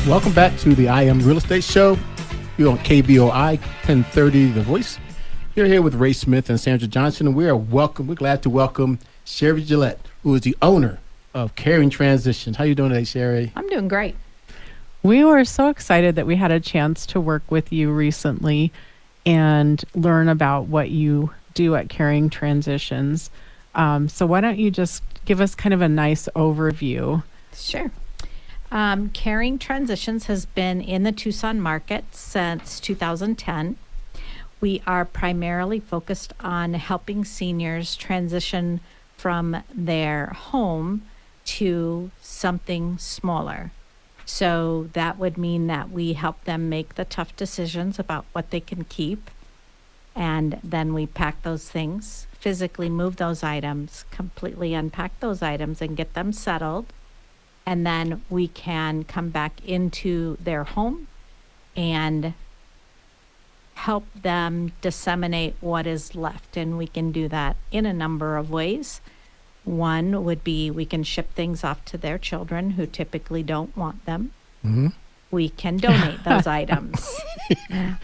Welcome back to the I Am Real Estate Show. You're on KVOI 1030 The Voice. You're here with Ray Smith and Sandra Johnson, and we're glad to welcome Sherri Gillette, who is the owner of Caring Transitions. How you doing today, Sherri? I'm doing great. We were so excited that we had a chance to work with you recently and learn about what you do at Caring Transitions. So why don't you just give us kind of a nice overview? Sure. Caring Transitions has been in the Tucson market since 2010. We are primarily focused on helping seniors transition from their home to something smaller. So that would mean that we help them make the tough decisions about what they can keep. And then we pack those things, physically move those items, completely unpack those items and get them settled. And then we can come back into their home and help them disseminate what is left. And we can do that in a number of ways. One would be we can ship things off to their children who typically don't want them. Mm-hmm. We can donate those items.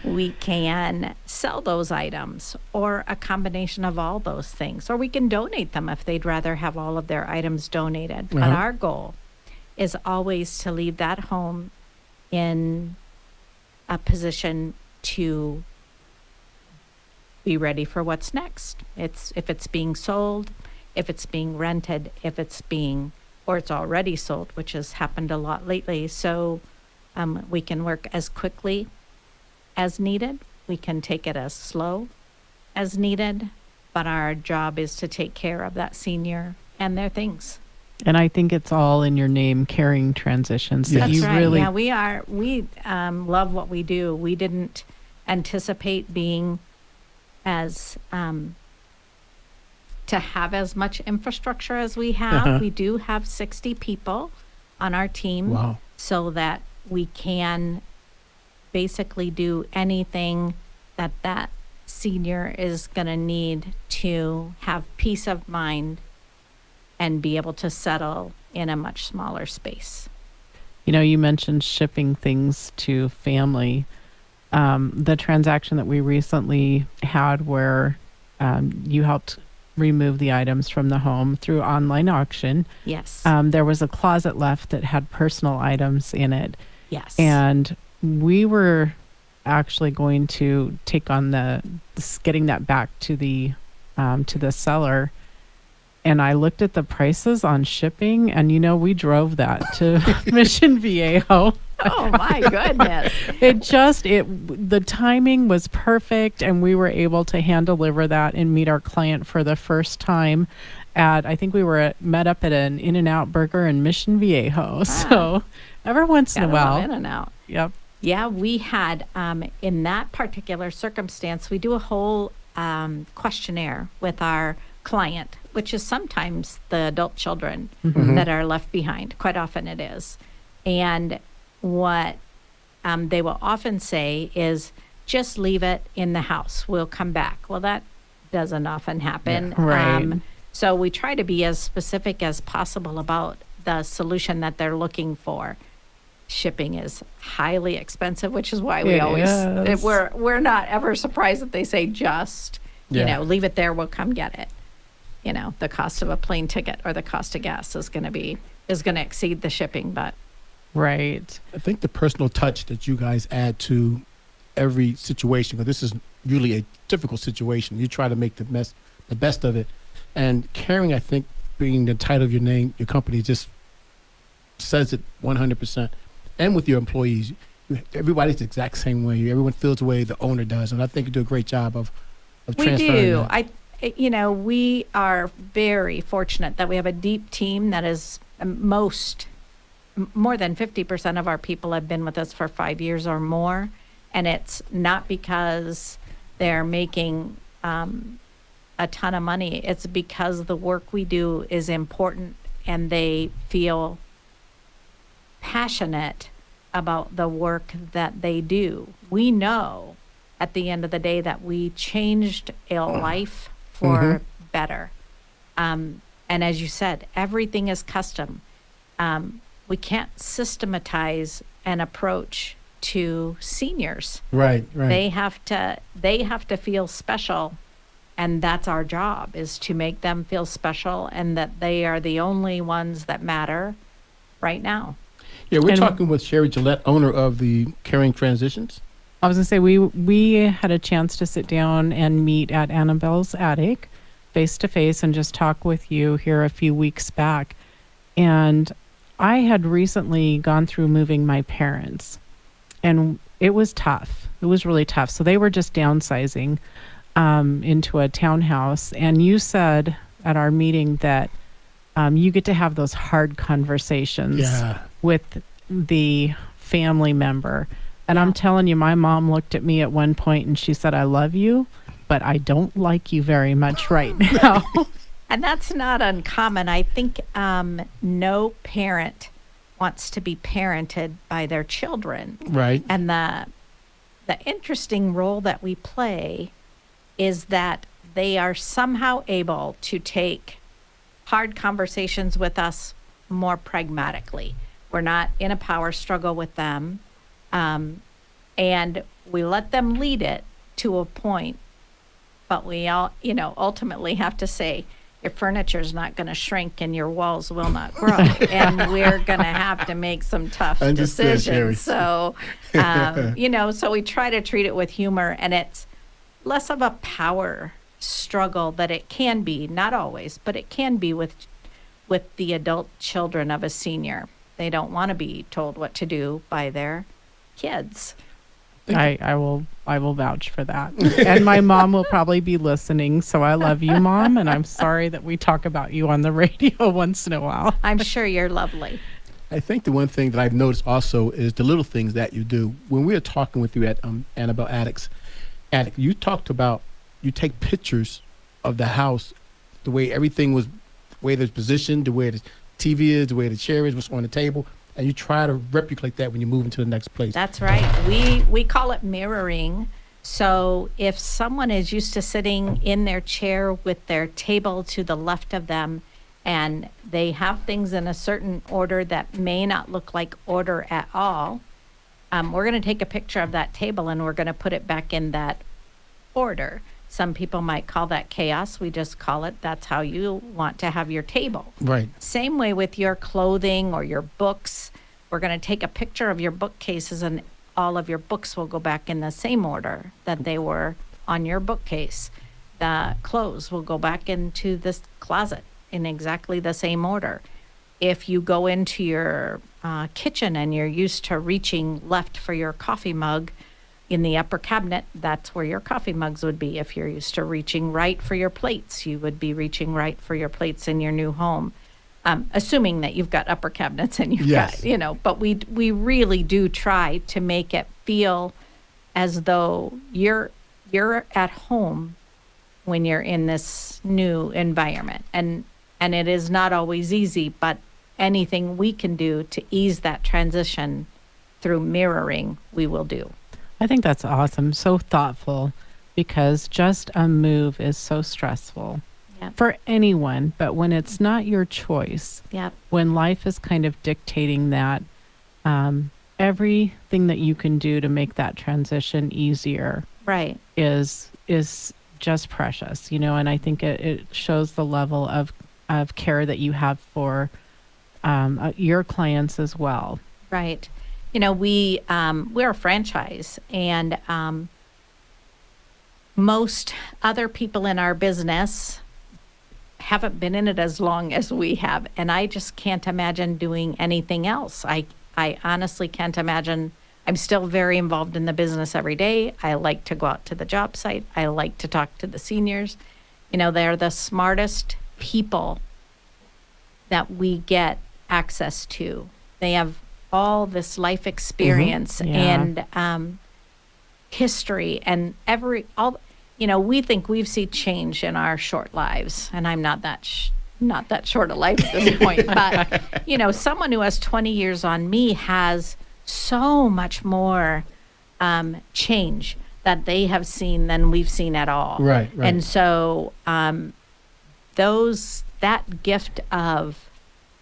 We can sell those items, or a combination of all those things. Or we can donate them if they'd rather have all of their items donated. But our goal is always to leave that home in a position to be ready for what's next. If it's being sold, if it's being rented, or it's already sold, which has happened a lot lately. So we can work as quickly as needed. We can take it as slow as needed, but our job is to take care of that senior and their things. And I think it's all in your name, Caring Transitions. Yes. That you That's right. really, Yeah, we love what we do. We didn't anticipate being as to have as much infrastructure as we have. We do have 60 people on our team. Wow. So that we can basically do anything that senior is going to need to have peace of mind and be able to settle in a much smaller space. You know, you mentioned shipping things to family. The transaction that we recently had where you helped remove the items from the home through online auction. Yes. There was a closet left that had personal items in it. Yes. And we were actually going to take on getting that back to the seller. And I looked at the prices on shipping, and we drove that to Mission Viejo. Oh my goodness. The timing was perfect, and we were able to hand deliver that and meet our client for the first time I think we were met up at an In-N-Out Burger in Mission Viejo. So every once in a while. In-N-Out. Yep. Yeah, we had, in that particular circumstance, we do a whole questionnaire with our client, which is sometimes the adult children that are left behind. Quite often it is. And what they will often say is, just leave it in the house. We'll come back. Well, that doesn't often happen. Yeah, right. So we try to be as specific as possible about the solution that they're looking for. Shipping is highly expensive, which is why we're not ever surprised that they say leave it there, we'll come get it. The cost of a plane ticket or the cost of gas is going to exceed the shipping, but right. I think the personal touch that you guys add to every situation, because this is usually a difficult situation, you try to make the best of it. And Caring, I think, being the title of your name, your company just says it 100%. And with your employees, everybody's the exact same way. Everyone feels the way the owner does, and I think you do a great job of transferring that. We are very fortunate that we have a deep team that is more than 50% of our people have been with us for 5 years or more, and it's not because they're making a ton of money. It's because the work we do is important, and they feel passionate about the work that they do. We know at the end of the day that we changed a life for better. And as you said, everything is custom. we can't systematize an approach to seniors. Right. They have to feel special, and that's our job, is to make them feel special and that they are the only ones that matter right now. Yeah, we're talking with Sherri Gillette, owner of the Caring Transitions. I was going to say, we had a chance to sit down and meet at Annabelle's attic face to face and just talk with you here a few weeks back. And I had recently gone through moving my parents, and it was tough. It was really tough. So they were just downsizing into a townhouse. And you said at our meeting that you get to have those hard conversations with the family member. And I'm telling you, my mom looked at me at one point and she said, "I love you, but I don't like you very much right now." And that's not uncommon. I think no parent wants to be parented by their children. Right. And the interesting role that we play is that they are somehow able to take hard conversations with us more pragmatically. We're not in a power struggle with them. And we let them lead it to a point, but we all, ultimately have to say, your furniture's not going to shrink and your walls will not grow. And we're going to have to make some tough decisions. So, so we try to treat it with humor, and it's less of a power struggle that it can be, not always, but it can be with the adult children of a senior. They don't want to be told what to do by their kids. I will vouch for that. And my mom will probably be listening, so I love you, Mom, and I'm sorry that we talk about you on the radio once in a while. I'm sure you're lovely. I think the one thing that I've noticed also is the little things that you do. When we were talking with you at Annabelle Attic, you talked about you take pictures of the house, the way everything was, the way it's positioned, the way the TV is, the way the chair is, what's on the table, and you try to replicate that when you move into the next place. That's right. We call it mirroring. So if someone is used to sitting in their chair with their table to the left of them, and they have things in a certain order that may not look like order at all, we're going to take a picture of that table and we're going to put it back in that order. Some people might call that chaos. We just call it, that's how you want to have your table. Right. Same way with your clothing or your books. We're going to take a picture of your bookcases, and all of your books will go back in the same order that they were on your bookcase. The clothes will go back into this closet in exactly the same order. If you go into your kitchen and you're used to reaching left for your coffee mug, in the upper cabinet, that's where your coffee mugs would be. If you're used to reaching right for your plates, you would be reaching right for your plates in your new home. Assuming that you've got upper cabinets and you've got, but we really do try to make it feel as though you're at home when you're in this new environment. And it is not always easy, but anything we can do to ease that transition through mirroring, we will do. I think that's awesome. So thoughtful, because just a move is so stressful for anyone. But when it's not your choice, when life is kind of dictating that, everything that you can do to make that transition easier, is just precious, And I think it shows the level of care that you have for your clients as well. Right. We're a franchise, and most other people in our business haven't been in it as long as we have, and I just can't imagine doing anything else. I honestly can't imagine. I'm still very involved in the business every day. I like to go out to the job site. I like to talk to the seniors. They're the smartest people that we get access to. They have all this life experience and history, and we think we've seen change in our short lives, and I'm not that short a life at this point. But someone who has 20 years on me has so much more change that they have seen than we've seen at all. Right. And so that gift of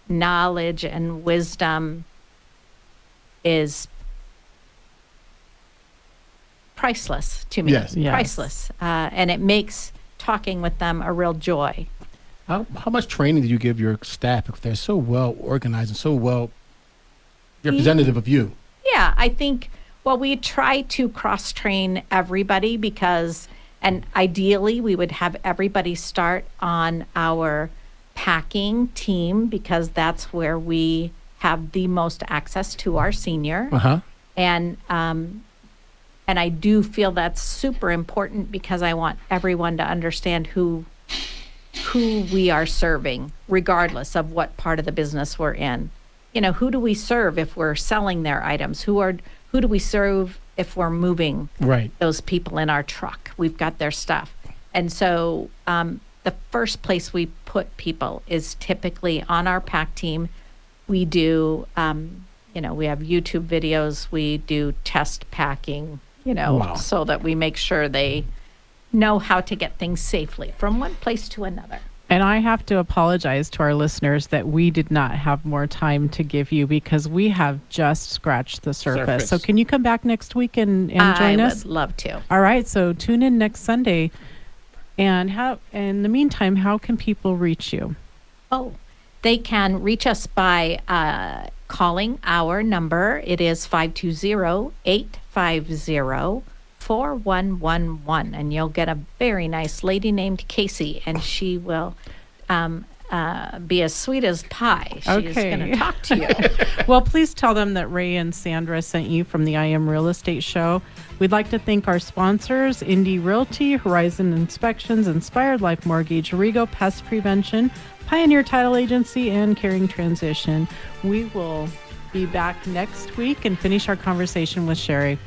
knowledge and wisdom is priceless to me. Yes. Yes. Priceless. And it makes talking with them a real joy. How much training do you give your staff if they're so well organized and so well representative of you? Yeah, I think, well, we try to cross-train everybody because, and ideally, we would have everybody start on our packing team because that's where we have the most access to our senior. Uh-huh. And I do feel that's super important because I want everyone to understand who we are serving, regardless of what part of the business we're in. You know, who do we serve if we're selling their items? Who do we serve if we're moving Right. those people in our truck? We've got their stuff. And so the first place we put people is typically on our pack team. We do, we have YouTube videos. We do test packing, Wow. so that we make sure they know how to get things safely from one place to another. And I have to apologize to our listeners that we did not have more time to give you because we have just scratched the surface. So can you come back next week and join us? I would love to. All right. So tune in next Sunday. And in the meantime, how can people reach you? Oh, they can reach us by calling our number. It is 520-850-4111. And you'll get a very nice lady named Casey, and she will be as sweet as pie. She's Okay. going to talk to you. Well, please tell them that Ray and Sandra sent you from the I Am Real Estate Show. We'd like to thank our sponsors, Indy Realty, Horizon Inspections, Inspired Life Mortgage, Rego Pest Prevention, Pioneer Title Agency, and Caring Transition. We will be back next week and finish our conversation with Sherri.